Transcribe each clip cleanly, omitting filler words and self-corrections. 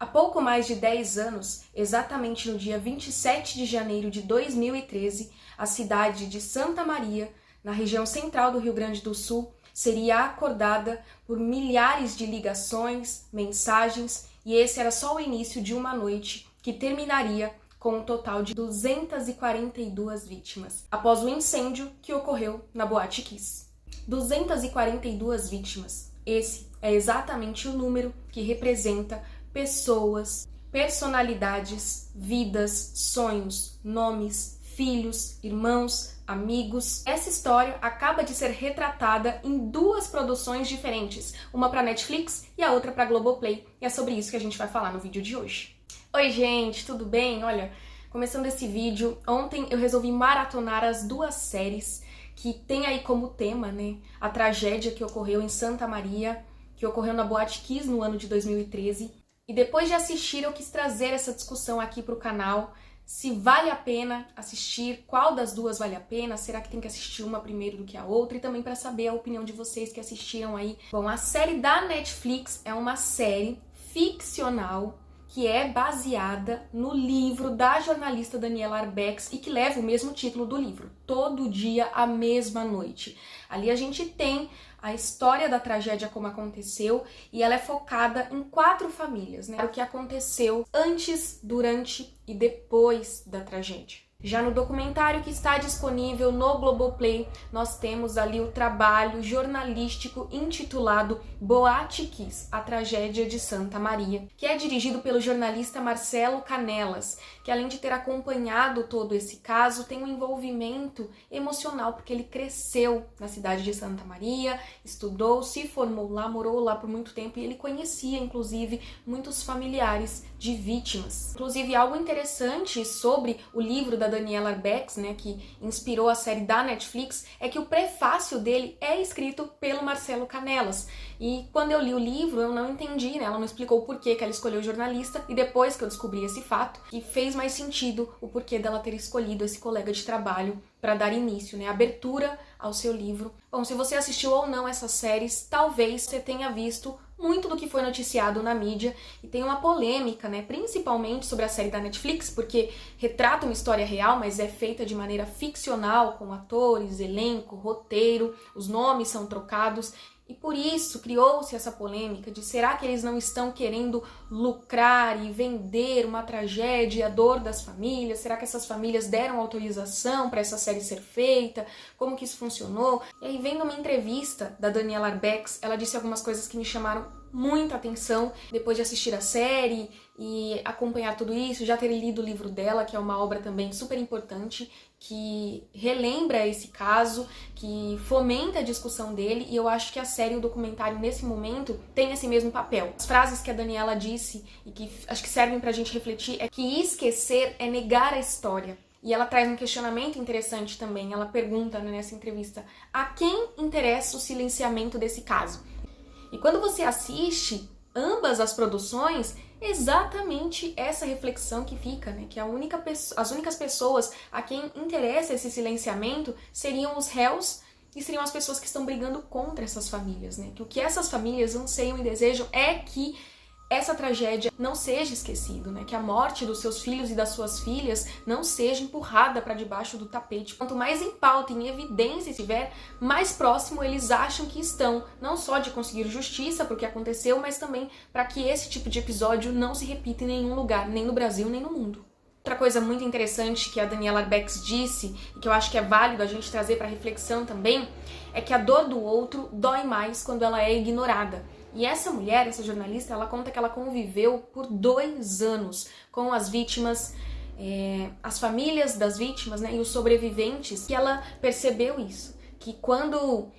Há pouco mais de 10 anos, exatamente no dia 27 de janeiro de 2013, a cidade de Santa Maria, na região central do Rio Grande do Sul, seria acordada por milhares de ligações, mensagens, e esse era só o início de uma noite que terminaria com um total de 242 vítimas, após o incêndio que ocorreu na Boate Kiss. 242 vítimas. Esse é exatamente o número que representa pessoas, personalidades, vidas, sonhos, nomes, filhos, irmãos, amigos. Essa história acaba de ser retratada em duas produções diferentes, uma para Netflix e a outra para Globoplay, e é sobre isso que a gente vai falar no vídeo de hoje. Oi gente, tudo bem? Olha, começando esse vídeo, ontem eu resolvi maratonar as duas séries que tem aí como tema, né, a tragédia que ocorreu em Santa Maria, que ocorreu na Boate Kiss no ano de 2013. E depois de assistir, eu quis trazer essa discussão aqui para o canal, se vale a pena assistir, qual das duas vale a pena, será que tem que assistir uma primeiro do que a outra, e também para saber a opinião de vocês que assistiram aí. Bom, a série da Netflix é uma série ficcional que é baseada no livro da jornalista Daniela Arbex e que leva o mesmo título do livro, Todo Dia, a Mesma Noite. Ali a gente tem a história da tragédia como aconteceu e ela é focada em 4 famílias, né? O que aconteceu antes, durante e depois da tragédia. Já no documentário que está disponível no Globoplay, nós temos ali o trabalho jornalístico intitulado Boate Kiss, a tragédia de Santa Maria, que é dirigido pelo jornalista Marcelo Canelas, que além de ter acompanhado todo esse caso, tem um envolvimento emocional, porque ele cresceu na cidade de Santa Maria, estudou, se formou lá, morou lá por muito tempo e ele conhecia, inclusive, muitos familiares de vítimas. Inclusive, algo interessante sobre o livro da Daniela Arbex, né, que inspirou a série da Netflix, é que o prefácio dele é escrito pelo Marcelo Canelas. E quando eu li o livro, eu não entendi, né, ela não explicou o porquê que ela escolheu o jornalista, e depois que eu descobri esse fato, que fez mais sentido o porquê dela ter escolhido esse colega de trabalho para dar início, né, abertura ao seu livro. Bom, se você assistiu ou não essas séries, talvez você tenha visto muito do que foi noticiado na mídia, e tem uma polêmica, né, principalmente sobre a série da Netflix, porque retrata uma história real, mas é feita de maneira ficcional, com atores, elenco, roteiro, os nomes são trocados, e por isso criou-se essa polêmica de será que eles não estão querendo lucrar e vender uma tragédia e a dor das famílias? Será que essas famílias deram autorização para essa série ser feita? Como que isso funcionou? E aí, vendo uma entrevista da Daniela Arbex, ela disse algumas coisas que me chamaram muita atenção depois de assistir a série e acompanhar tudo isso, já ter lido o livro dela, que é uma obra também super importante, que relembra esse caso, que fomenta a discussão dele, e eu acho que a série e o documentário nesse momento tem esse mesmo papel. As frases que a Daniela disse e que acho que servem pra gente refletir é que esquecer é negar a história. E ela traz um questionamento interessante também. Ela pergunta, né, nessa entrevista, a quem interessa o silenciamento desse caso? E quando você assiste ambas as produções, exatamente essa reflexão que fica, né? Que as únicas pessoas a quem interessa esse silenciamento seriam os réus e seriam as pessoas que estão brigando contra essas famílias, né? Que o que essas famílias anseiam e desejam é que essa tragédia não seja esquecida, né? Que a morte dos seus filhos e das suas filhas não seja empurrada para debaixo do tapete. Quanto mais em pauta, em evidência estiver, mais próximo eles acham que estão, não só de conseguir justiça por que aconteceu, mas também para que esse tipo de episódio não se repita em nenhum lugar, nem no Brasil, nem no mundo. Outra coisa muito interessante que a Daniela Arbex disse, e que eu acho que é válido a gente trazer para reflexão também, é que a dor do outro dói mais quando ela é ignorada. E essa mulher, essa jornalista, ela conta que ela conviveu por 2 anos com as vítimas, as famílias das vítimas, né, e os sobreviventes, e ela percebeu isso, que quando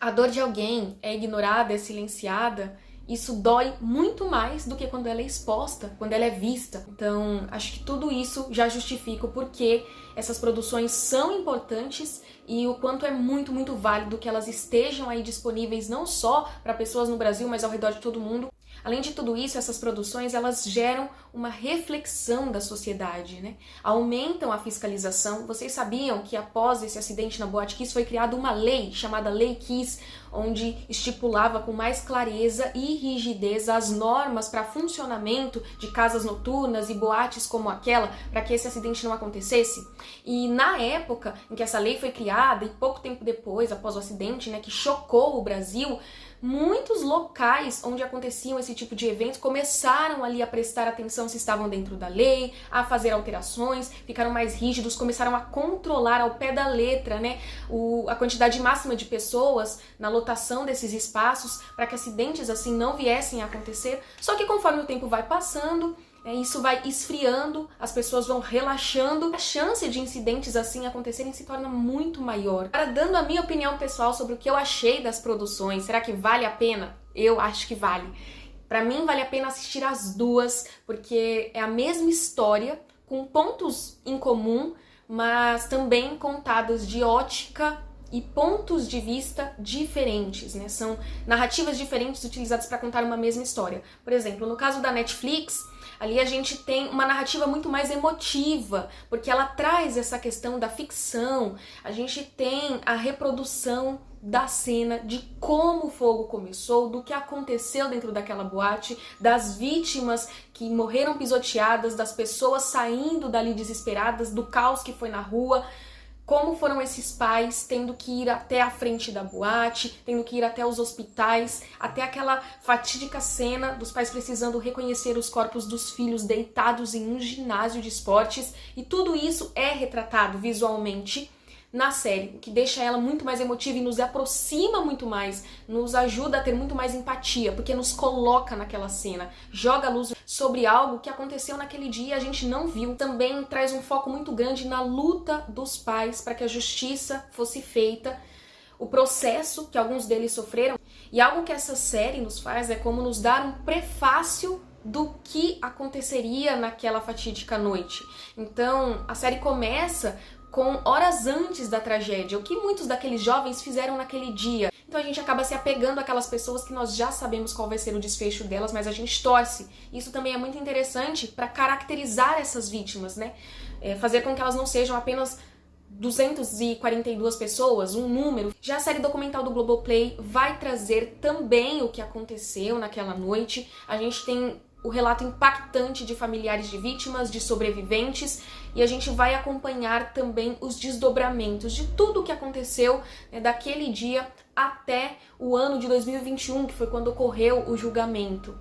a dor de alguém é ignorada, é silenciada, isso dói muito mais do que quando ela é exposta, quando ela é vista. Então, acho que tudo isso já justifica o porquê essas produções são importantes e o quanto é muito, muito válido que elas estejam aí disponíveis não só para pessoas no Brasil, mas ao redor de todo mundo. Além de tudo isso, essas produções elas geram uma reflexão da sociedade, né? Aumentam a fiscalização. Vocês sabiam que após esse acidente na Boate Kiss foi criada uma lei chamada Lei Kiss, onde estipulava com mais clareza e rigidez as normas para funcionamento de casas noturnas e boates como aquela, para que esse acidente não acontecesse? E na época em que essa lei foi criada, e pouco tempo depois, após o acidente, né, que chocou o Brasil, muitos locais onde aconteciam esse tipo de eventos começaram ali a prestar atenção se estavam dentro da lei, a fazer alterações, ficaram mais rígidos, começaram a controlar ao pé da letra, né, a quantidade máxima de pessoas na lotação desses espaços para que acidentes assim não viessem a acontecer. Só que conforme o tempo vai passando, isso vai esfriando, as pessoas vão relaxando, a chance de incidentes assim acontecerem se torna muito maior. Agora, dando a minha opinião pessoal sobre o que eu achei das produções, será que vale a pena? Eu acho que vale. Pra mim, vale a pena assistir as duas, porque é a mesma história, com pontos em comum, mas também contados de ótica e pontos de vista diferentes, né? São narrativas diferentes utilizadas para contar uma mesma história. Por exemplo, no caso da Netflix, ali a gente tem uma narrativa muito mais emotiva, porque ela traz essa questão da ficção, a gente tem a reprodução da cena, de como o fogo começou, do que aconteceu dentro daquela boate, das vítimas que morreram pisoteadas, das pessoas saindo dali desesperadas, do caos que foi na rua. Como foram esses pais tendo que ir até a frente da boate, tendo que ir até os hospitais, até aquela fatídica cena dos pais precisando reconhecer os corpos dos filhos deitados em um ginásio de esportes. E tudo isso é retratado visualmente na série, o que deixa ela muito mais emotiva e nos aproxima muito mais, nos ajuda a ter muito mais empatia, porque nos coloca naquela cena, joga a luz sobre algo que aconteceu naquele dia e a gente não viu. Também traz um foco muito grande na luta dos pais para que a justiça fosse feita, o processo que alguns deles sofreram. E algo que essa série nos faz é como nos dar um prefácio do que aconteceria naquela fatídica noite. Então, a série começa com horas antes da tragédia, o que muitos daqueles jovens fizeram naquele dia. Então a gente acaba se apegando àquelas pessoas que nós já sabemos qual vai ser o desfecho delas, mas a gente torce. Isso também é muito interessante para caracterizar essas vítimas, né? Fazer com que elas não sejam apenas 242 pessoas, um número. Já a série documental do Globoplay vai trazer também o que aconteceu naquela noite. A gente tem o relato impactante de familiares de vítimas, de sobreviventes, e a gente vai acompanhar também os desdobramentos de tudo o que aconteceu, né, daquele dia até o ano de 2021, que foi quando ocorreu o julgamento.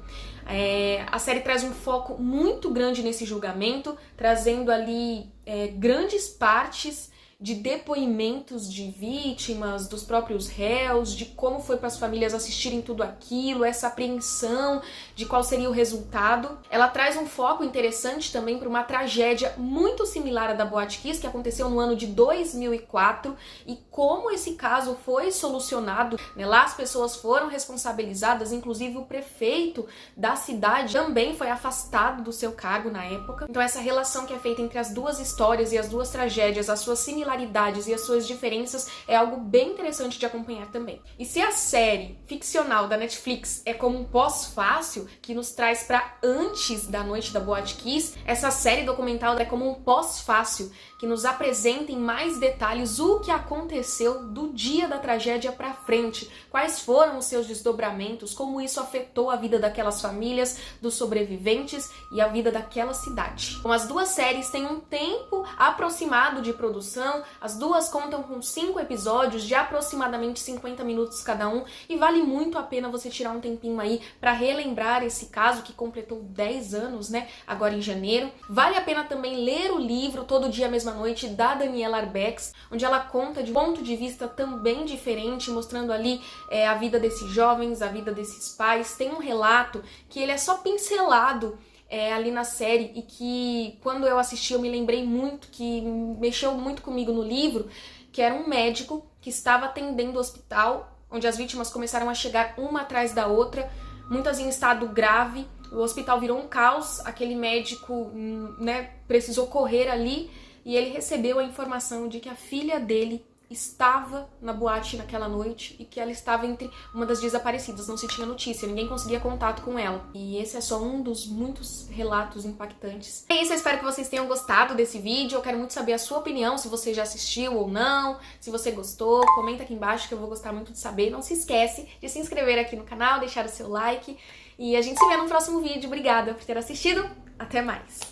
A série traz um foco muito grande nesse julgamento, trazendo ali grandes partes de depoimentos de vítimas, dos próprios réus, de como foi para as famílias assistirem tudo aquilo, essa apreensão de qual seria o resultado. Ela traz um foco interessante também para uma tragédia muito similar à da Boate Kiss, que aconteceu no ano de 2004, e como esse caso foi solucionado, né? Lá as pessoas foram responsabilizadas, inclusive o prefeito da cidade também foi afastado do seu cargo na época. Então essa relação que é feita entre as duas histórias e as duas tragédias, as suas similaridades e as suas diferenças, é algo bem interessante de acompanhar também. E se a série ficcional da Netflix é como um pós-fácil, que nos traz para antes da noite da Boate Kiss, essa série documental é como um pós-fácil, que nos apresenta em mais detalhes o que aconteceu do dia da tragédia para frente, quais foram os seus desdobramentos, como isso afetou a vida daquelas famílias, dos sobreviventes e a vida daquela cidade. Então, as duas séries têm um tempo aproximado de produção, as duas contam com 5 episódios de aproximadamente 50 minutos cada um, e vale muito a pena você tirar um tempinho aí para relembrar esse caso que completou 10 anos, né, agora em janeiro. Vale a pena também ler o livro Todo Dia Mesma Noite, da Daniela Arbex, onde ela conta de um ponto de vista também diferente, mostrando ali a vida desses jovens, a vida desses pais. Tem um relato que ele é só pincelado ali na série, e que quando eu assisti eu me lembrei muito, que mexeu muito comigo no livro, que era um médico que estava atendendo o hospital, onde as vítimas começaram a chegar uma atrás da outra, muitas em estado grave. O hospital virou um caos, aquele médico, né, precisou correr ali, e ele recebeu a informação de que a filha dele estava na boate naquela noite e que ela estava entre uma das desaparecidas, não se tinha notícia, ninguém conseguia contato com ela. E esse é só um dos muitos relatos impactantes. É isso, eu espero que vocês tenham gostado desse vídeo, eu quero muito saber a sua opinião, se você já assistiu ou não, se você gostou, comenta aqui embaixo que eu vou gostar muito de saber. Não se esquece de se inscrever aqui no canal, deixar o seu like e a gente se vê no próximo vídeo. Obrigada por ter assistido, até mais!